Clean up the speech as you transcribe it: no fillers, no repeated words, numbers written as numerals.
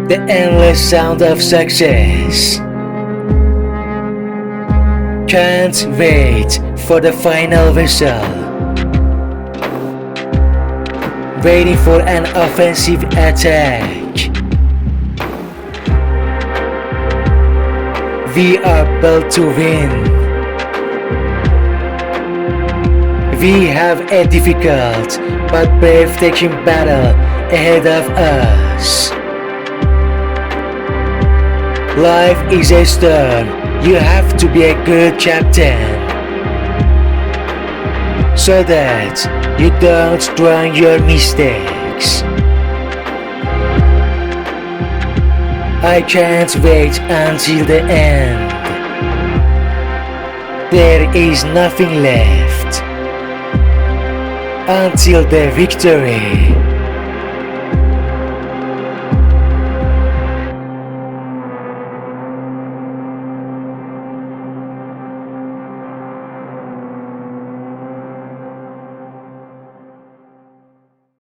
The endless sound of success. Can't wait for the final whistle. Waiting for an offensive attack. We are built to win. We have a difficult but breathtaking battle ahead of us. Life is a storm. You have to be a good captain, so that you don't drown your mistakes. I can't wait until the end. There is nothing left until the victory.